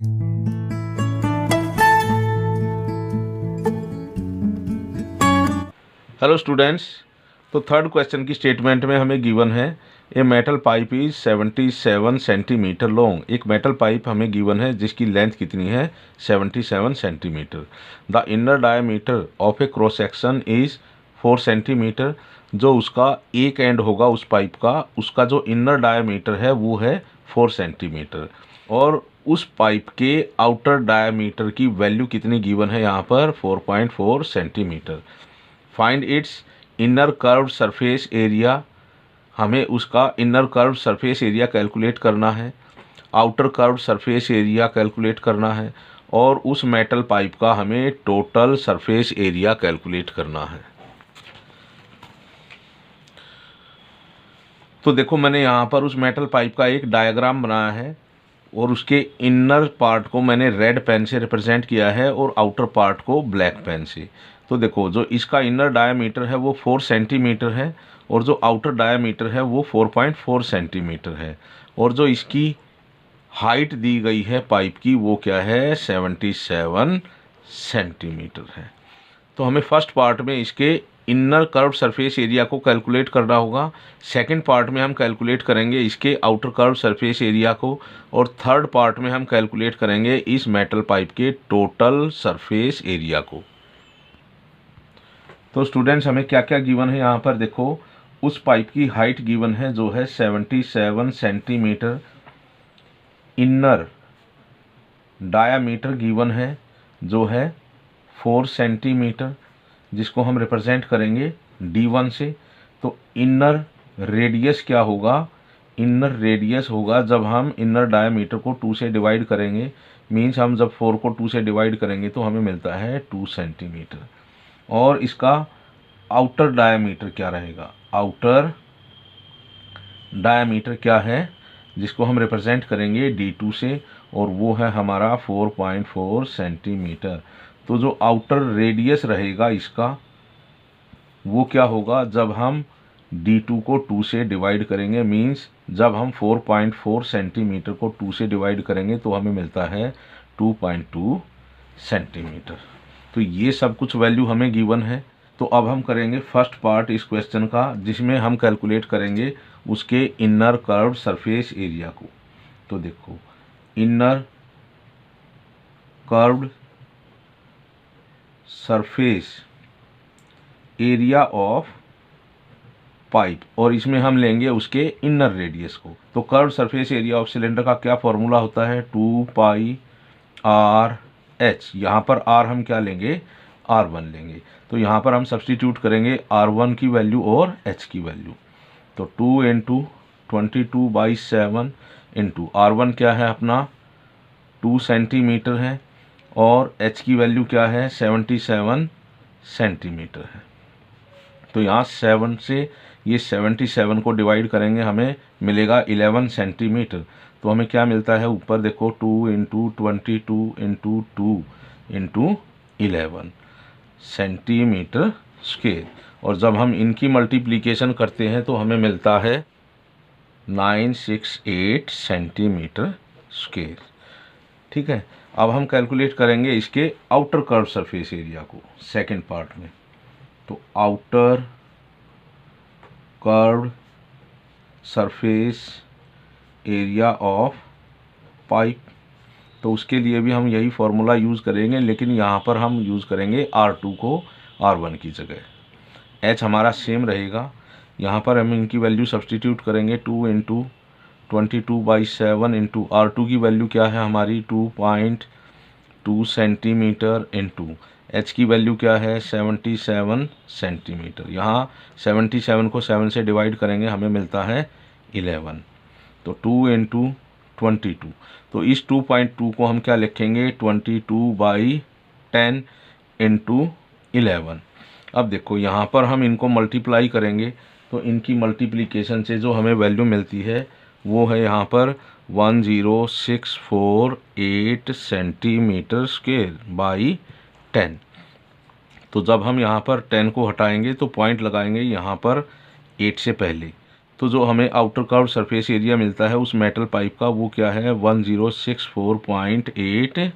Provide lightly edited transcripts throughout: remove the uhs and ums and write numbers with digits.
Hello students, तो third question की statement में हमें गिवन है a metal pipe is 77 centimetre long. एक मेटल पाइप हमें गिवन है जिसकी लेंथ कितनी है, 77 centimetre. The inner diameter of A cross section is 4 centimetre. जो उसका एक एंड होगा उस पाइप का, उसका जो इनर डायमीटर है वो है 4 सेंटीमीटर। और उस पाइप के आउटर डायमीटर की वैल्यू कितनी गिवन है यहाँ पर, 4.4 centimetre. Find its inner curved surface area. हमें उसका inner curved surface area calculate करना है, outer curved surface area calculate करना है, और उस मेटल पाइप का हमें टोटल सरफेस एरिया कैलकुलेट करना है। तो देखो, मैंने यहाँ पर उस मेटल पाइप का एक डायग्राम बनाया है और उसके इनर पार्ट को मैंने रेड पेन से रिप्रेजेंट किया है और आउटर पार्ट को ब्लैक पेन से। तो देखो, जो इसका इनर डायमीटर है वो 4 सेंटीमीटर है और जो आउटर डायमीटर है वो 4.4 सेंटीमीटर है, और जो इसकी हाइट दी गई है पाइप की वो क्या है, 77 सेंटीमीटर है। तो हमें फर्स्ट पार्ट में इसके इनर कर्व सरफेस एरिया को कैलकुलेट करना होगा, सेकंड पार्ट में हम कैलकुलेट करेंगे इसके आउटर कर्व सरफेस एरिया को, और थर्ड पार्ट में हम कैलकुलेट करेंगे इस मेटल पाइप के टोटल सरफेस एरिया को। तो स्टूडेंट्स, हमें क्या क्या गिवन है यहाँ पर देखो। उस पाइप की हाइट गिवन है जो है 77 सेंटीमीटर। इनर डायामीटर गिवन है जो है 4 सेंटीमीटर, जिसको हम रिप्रेजेंट करेंगे D1 से। तो इनर रेडियस क्या होगा, इनर रेडियस होगा जब हम इनर डायमीटर को 2 से डिवाइड करेंगे, मीन्स हम जब 4 को 2 से डिवाइड करेंगे तो हमें मिलता है 2 सेंटीमीटर। और इसका आउटर डायमीटर क्या रहेगा, आउटर डायमीटर क्या है जिसको हम रिप्रेजेंट करेंगे D2 से, और वो है हमारा 4.4 सेंटीमीटर। तो जो आउटर रेडियस रहेगा इसका वो क्या होगा, जब हम D2 को 2 से डिवाइड करेंगे, मींस जब हम 4.4 सेंटीमीटर को 2 से डिवाइड करेंगे तो हमें मिलता है 2.2 सेंटीमीटर। तो ये सब कुछ वैल्यू हमें गिवन है। तो अब हम करेंगे फर्स्ट पार्ट इस क्वेश्चन का, जिसमें हम कैलकुलेट करेंगे उसके इनर कर्व्ड सरफेस एरिया को। तो देखो, inner curved surface area of pipe, और इसमें हम लेंगे उसके इनर रेडियस को। तो curve surface area of cylinder का क्या फॉर्मूला होता है, 2 पाई आर एच। यहाँ पर आर हम क्या लेंगे, R1 लेंगे। तो यहाँ पर हम सब्सटीट्यूट करेंगे R1 की वैल्यू और H की वैल्यू। तो 2 इंटू 22/7 इंटू R1 क्या है अपना 2 सेंटीमीटर है, और H की वैल्यू क्या है 77 सेंटीमीटर है। तो यहाँ 7 से ये 77 को डिवाइड करेंगे, हमें मिलेगा 11 सेंटीमीटर। तो हमें क्या मिलता है, ऊपर देखो 2 into 22 into 2 into 11 centimetre square. और जब हम इनकी मल्टीप्लिकेशन करते हैं तो हमें मिलता है 968 सेंटीमीटर स्क्वायर। ठीक है, अब हम कैलकुलेट करेंगे इसके आउटर कर्व सरफेस एरिया को सेकंड पार्ट में। तो outer curved surface area of pipe, तो उसके लिए भी हम यही फार्मूला यूज़ करेंगे, लेकिन यहाँ पर हम यूज़ करेंगे R2 को R1 की जगह। H हमारा सेम रहेगा, यहाँ पर हम इनकी वैल्यू सब्सटीट्यूट करेंगे 2 इंटू 22/7 इंटू R2 की वैल्यू क्या है हमारी 2.2 सेंटीमीटर इंटू H की वैल्यू क्या है 77 सेंटीमीटर। यहाँ 77 को 7 से डिवाइड करेंगे, हमें मिलता है 11। तो 2 इंटू 22, तो इस 2.2 को हम क्या लिखेंगे 22/10 इंटू 11। अब देखो, यहाँ पर हम इनको मल्टीप्लाई करेंगे तो इनकी मल्टीप्लिकेशन से जो हमें वैल्यू मिलती है वो है यहाँ पर 10,648 सेंटीमीटर स्क्वायर बाई 10। तो जब हम यहाँ पर 10 को हटाएंगे तो पॉइंट लगाएंगे यहाँ पर 8 से पहले, तो जो हमें आउटर कर्व सरफेस एरिया मिलता है उस मेटल पाइप का वो क्या है 1064.8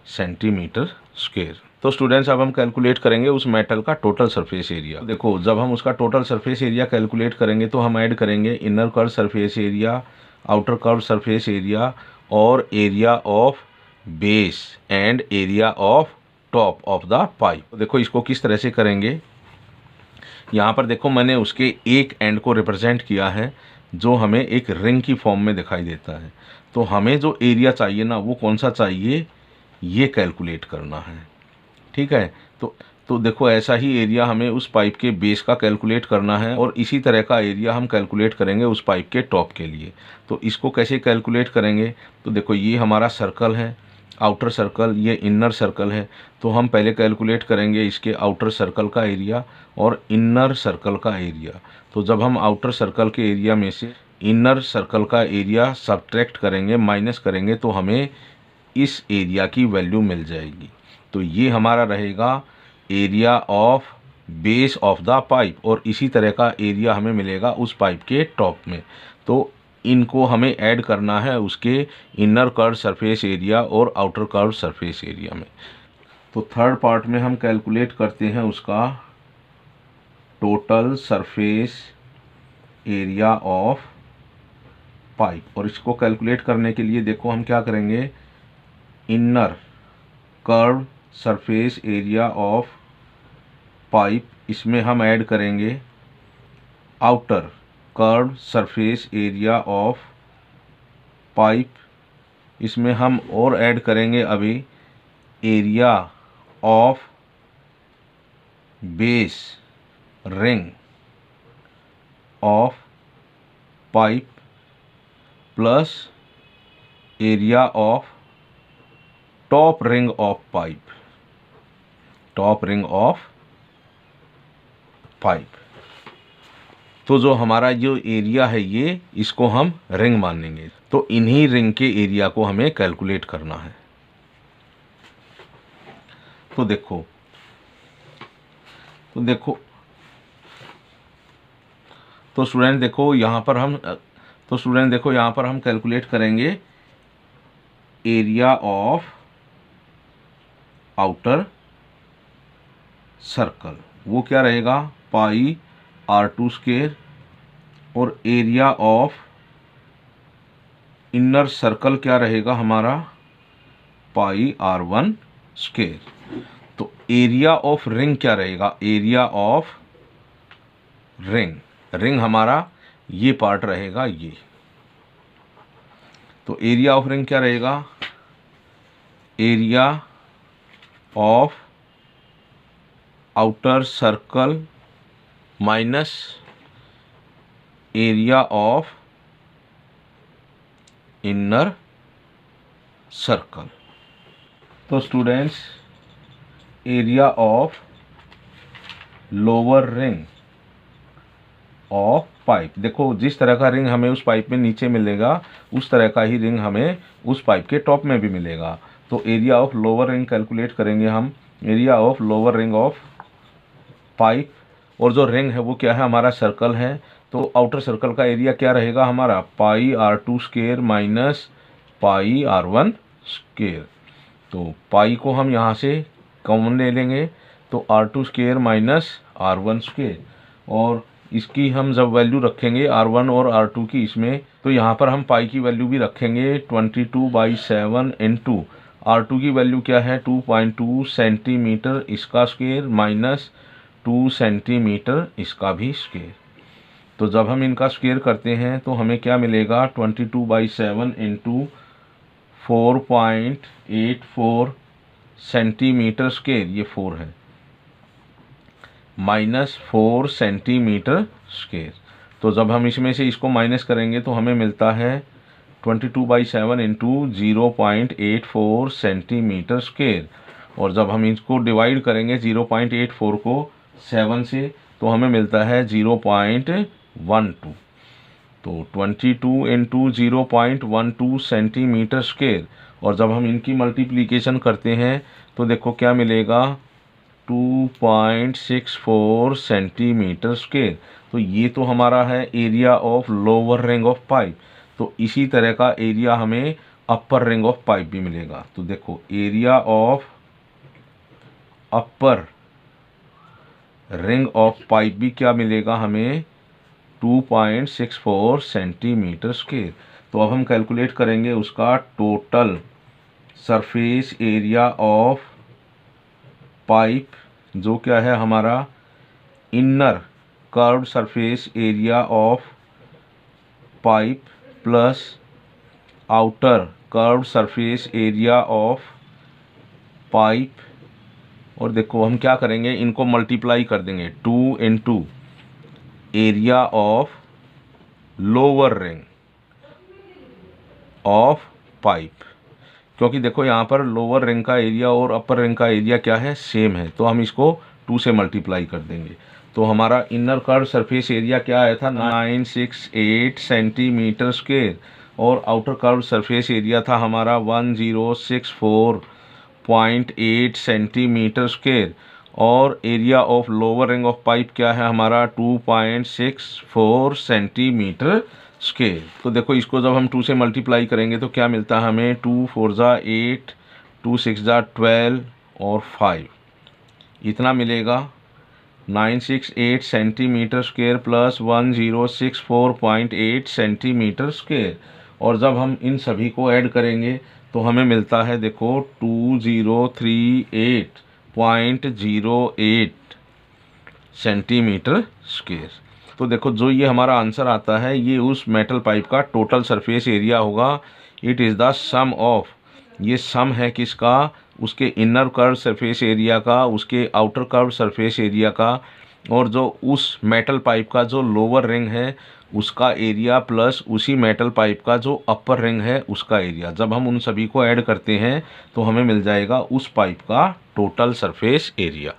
सेंटीमीटर स्क्वायर। तो स्टूडेंट्स अब हम कैलकुलेट करेंगे उस मेटल का टोटल सरफेस एरिया। देखो जब हम उसका टोटल सरफेस एरिया कैलकुलेट करेंगे तो हम ऐड करेंगे inner curve surface area, outer curve surface area और area of base and area of top of the pipe. देखो इसको किस तरह से करेंगे, यहाँ पर देखो मैंने उसके एक एंड को रिप्रेजेंट किया है जो हमें एक रिंग की फॉर्म में दिखाई देता है। तो हमें जो एरिया चाहिए ना वो कौन सा चाहिए, ये कैलकुलेट करना है। ठीक है, तो देखो ऐसा ही एरिया हमें उस पाइप के बेस का कैलकुलेट करना है और इसी तरह का एरिया हम कैलकुलेट करेंगे उस पाइप के टॉप के लिए। तो इसको कैसे कैलकुलेट करेंगे, तो देखो ये हमारा सर्कल है, आउटर सर्कल, ये इनर सर्कल है। तो हम पहले कैलकुलेट करेंगे इसके आउटर सर्कल का एरिया और इनर सर्कल का एरिया। तो जब हम आउटर सर्कल के एरिया में से इनर सर्कल का एरिया सब्ट्रैक्ट करेंगे, माइनस करेंगे, तो हमें इस एरिया की वैल्यू मिल जाएगी। तो ये हमारा रहेगा area of base of the pipe और इसी तरह का एरिया हमें मिलेगा उस पाइप के टॉप में। तो इनको हमें ऐड करना है उसके इनर कर्व सरफेस एरिया और आउटर कर्व सरफेस एरिया में। तो थर्ड पार्ट में हम कैलकुलेट करते हैं उसका total surface area of pipe. और इसको कैलकुलेट करने के लिए देखो हम क्या करेंगे, inner curve surface area of pipe, इसमें हम ऐड करेंगे outer curve surface area of pipe. इसमें हम और ऐड करेंगे अभी area of base ring of pipe plus area of top ring of pipe, top ring of pipe. तो जो हमारा जो एरिया है ये इसको हम रिंग मानेंगे। तो इन्हीं रिंग के एरिया को हमें कैलकुलेट करना है। तो देखो तो स्टूडेंट देखो यहाँ पर हम कैलकुलेट करेंगे एरिया ऑफ आउटर सर्कल, वो क्या रहेगा पाई r2 स्क्वायर, और एरिया ऑफ इनर सर्कल क्या रहेगा हमारा पाई r1 स्क्वायर। तो एरिया ऑफ रिंग क्या रहेगा, एरिया ऑफ रिंग हमारा ये पार्ट रहेगा ये। तो एरिया ऑफ रिंग क्या रहेगा, area of outer circle minus area of inner circle. तो students area of lower ring of pipe, देखो जिस तरह का रिंग हमें उस पाइप में नीचे मिलेगा उस तरह का ही रिंग हमें उस पाइप के टॉप में भी मिलेगा। तो area of lower ring calculate करेंगे हम, area of lower ring of pipe, और जो रिंग है वो क्या है हमारा सर्कल है। तो आउटर सर्कल का एरिया क्या रहेगा हमारा पाई r2 square minus pi r1 square. तो पाई को हम यहाँ से कॉमन ले लेंगे, तो r2 square minus r1 square, और इसकी हम जब वैल्यू रखेंगे r1 और r2 की इसमें, तो यहाँ पर हम पाई की वैल्यू भी रखेंगे 22/7 इंटू r2 की वैल्यू क्या है 2.2 सेंटीमीटर इसका स्क्वायर माइनस 2 सेंटीमीटर इसका भी स्क्वायर। तो जब हम इनका स्क्वायर करते हैं तो हमें क्या मिलेगा 22/7 इंटू 4.84 सेंटीमीटर स्क्वायर, ये 4 है, माइनस 4 सेंटीमीटर स्क्वायर। तो जब हम इसमें से इसको माइनस करेंगे तो हमें मिलता है 22/7 इंटू 0.84 सेंटीमीटर स्क्वायर, और जब हम इसको डिवाइड करेंगे 0.84 को 7 से तो हमें मिलता है 0.12। तो 22 इंटू 0.12 सेंटीमीटर स्क्वायर, और जब हम इनकी मल्टीप्लिकेशन करते हैं तो देखो क्या मिलेगा 2.64 सेंटीमीटर स्क्वेयर। तो ये तो हमारा है area of lower ring of pipe. तो इसी तरह का एरिया हमें अपर रिंग ऑफ पाइप भी मिलेगा। तो देखो area of upper ring of pipe भी क्या मिलेगा हमें, 2.64 सेंटीमीटर स्क्वेयर। तो अब हम कैलकुलेट करेंगे उसका total surface area of pipe, जो क्या है हमारा inner curved surface area of pipe plus outer curved surface area of pipe. और देखो हम क्या करेंगे, इनको मल्टीप्लाई कर देंगे, 2 into area of lower ring of pipe, क्योंकि देखो यहाँ पर लोअर रिंग का एरिया और अपर रिंग का एरिया क्या है, सेम है। तो हम इसको 2 से मल्टीप्लाई कर देंगे। तो हमारा इनर कर्व सरफेस एरिया क्या आया था, 968 सेंटीमीटर स्क्वेयर, और आउटर कर्व सरफेस एरिया था हमारा 1064.8 सेंटीमीटर स्क्वेयर, और area of lower ring of pipe क्या है हमारा 2.64 सेंटीमीटर स्क्वेयर। तो देखो इसको जब हम 2 से मल्टीप्लाई करेंगे तो क्या मिलता है हमें, 2 4 जा 8, 2 6 जा 12 और 5, इतना मिलेगा 968 centimetre square plus 1064.8 centimetre square. और जब हम इन सभी को ऐड करेंगे तो हमें मिलता है देखो 2038.08 सेंटीमीटर स्क्वेयर। तो देखो जो ये हमारा आंसर आता है ये उस मेटल पाइप का टोटल सरफेस एरिया होगा। It is the sum of, ये सम है किसका, उसके इनर कर्व सरफेस एरिया का, उसके आउटर कर्व सरफेस एरिया का, और जो उस मेटल पाइप का जो लोअर रिंग है उसका एरिया प्लस उसी मेटल पाइप का जो अपर रिंग है उसका एरिया। जब हम उन सभी को ऐड करते हैं तो हमें मिल जाएगा उस पाइप का टोटल सरफेस एरिया।